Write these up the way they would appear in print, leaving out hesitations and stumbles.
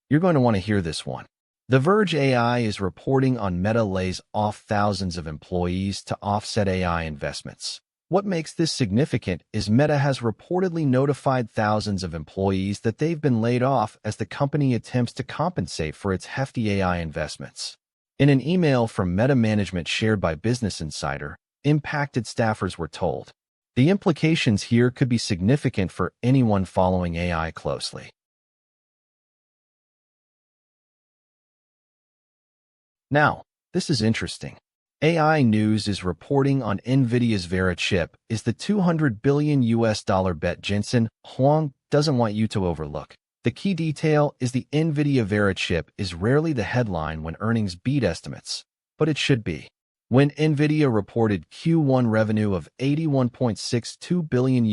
You're going to want to hear this one. The Verge AI is reporting on Meta lays off thousands of employees to offset AI investments. What makes this significant is Meta has reportedly notified thousands of employees that they've been laid off as the company attempts to compensate for its hefty AI investments. In an email from Meta management shared by Business Insider, impacted staffers were told. The implications here could be significant for anyone following AI closely. Now, this is interesting. AI News is reporting on Nvidia's Vera chip is the $200 billion bet Jensen Huang doesn't want you to overlook. The key detail is the Nvidia Vera chip is rarely the headline when earnings beat estimates, but it should be. When Nvidia reported Q1 revenue of $81.62 billion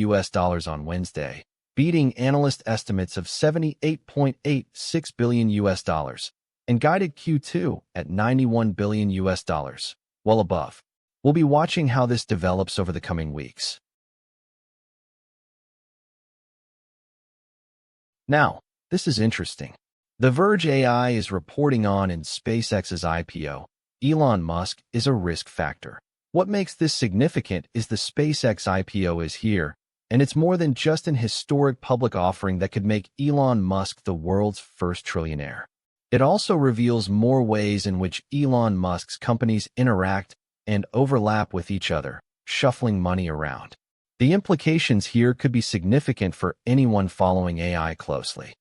on Wednesday, beating analyst estimates of $78.86 billion, and guided Q2 at $91 billion, well above. We'll be watching how this develops over the coming weeks. Now, this is interesting. The Verge AI is reporting on in SpaceX's IPO. Elon Musk is a risk factor. What makes this significant is the SpaceX IPO is here, and it's more than just an historic public offering that could make Elon Musk the world's first trillionaire. It also reveals more ways in which Elon Musk's companies interact and overlap with each other, shuffling money around. The implications here could be significant for anyone following AI closely.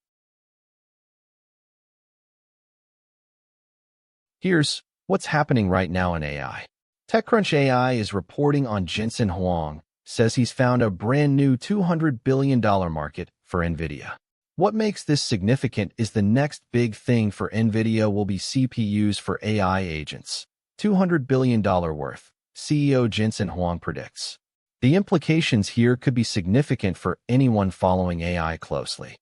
Here's what's happening right now in AI. TechCrunch AI is reporting on Jensen Huang, says he's found a brand new $200 billion market for Nvidia. What makes this significant is the next big thing for Nvidia will be CPUs for AI agents. $200 billion worth, CEO Jensen Huang predicts. The implications here could be significant for anyone following AI closely.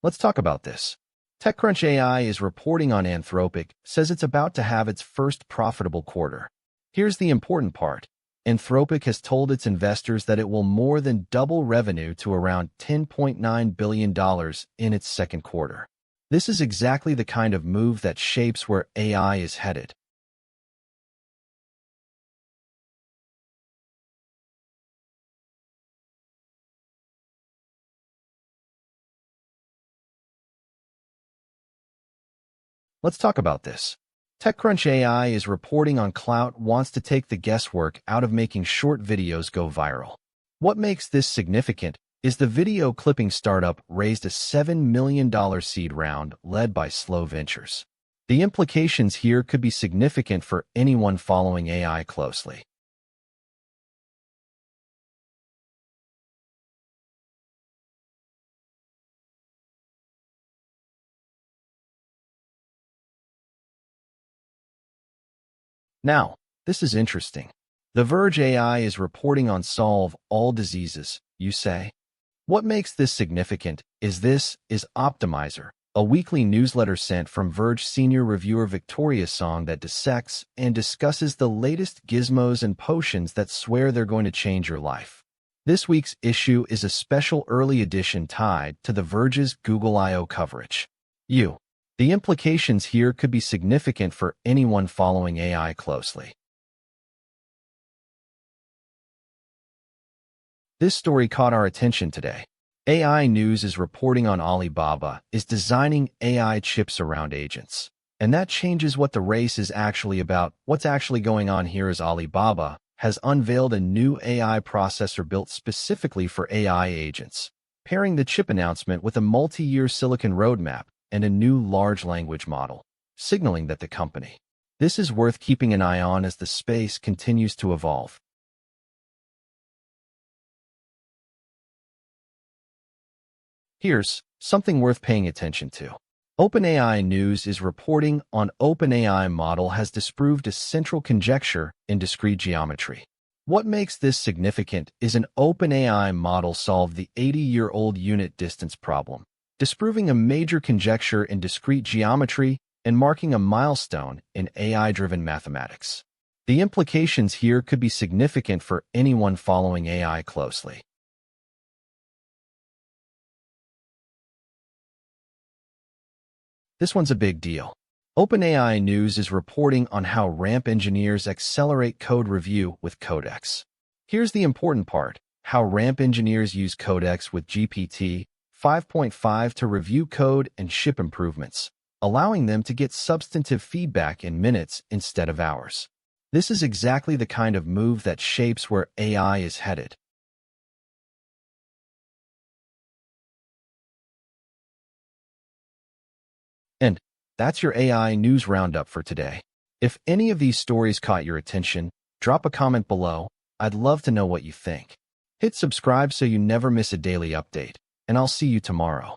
Let's talk about this. TechCrunch AI is reporting on Anthropic, says it's about to have its first profitable quarter. Here's the important part. Anthropic has told its investors that it will more than double revenue to around $10.9 billion in its second quarter. This is exactly the kind of move that shapes where AI is headed. Let's talk about this. TechCrunch AI is reporting on Clouted wants to take the guesswork out of making short videos go viral. What makes this significant is the video clipping startup raised a $7 million seed round led by Slow Ventures. The implications here could be significant for anyone following AI closely. Now, this is interesting. The Verge AI is reporting on solve all diseases, you say? What makes this significant is Optimizer, a weekly newsletter sent from Verge senior reviewer Victoria Song that dissects and discusses the latest gizmos and potions that swear they're going to change your life. This week's issue is a special early edition tied to the Verge's Google I/O coverage. The implications here could be significant for anyone following AI closely. This story caught our attention today. AI News is reporting on Alibaba is designing AI chips around agents. And that changes what the race is actually about. What's actually going on here is Alibaba has unveiled a new AI processor built specifically for AI agents, pairing the chip announcement with a multi-year silicon roadmap and a new large language model, signaling that the company. This is worth keeping an eye on as the space continues to evolve. Here's something worth paying attention to. OpenAI News is reporting on OpenAI model has disproved a central conjecture in discrete geometry. What makes this significant is an OpenAI model solved the 80-year-old unit distance problem, disproving a major conjecture in discrete geometry and marking a milestone in AI-driven mathematics. The implications here could be significant for anyone following AI closely. This one's a big deal. OpenAI News is reporting on how RAMP engineers accelerate code review with Codex. Here's the important part: how RAMP engineers use Codex with GPT 5.5 to review code and ship improvements, allowing them to get substantive feedback in minutes instead of hours. This is exactly the kind of move that shapes where AI is headed. And that's your AI news roundup for today. If any of these stories caught your attention, drop a comment below. I'd love to know what you think. Hit subscribe so you never miss a daily update, and I'll see you tomorrow.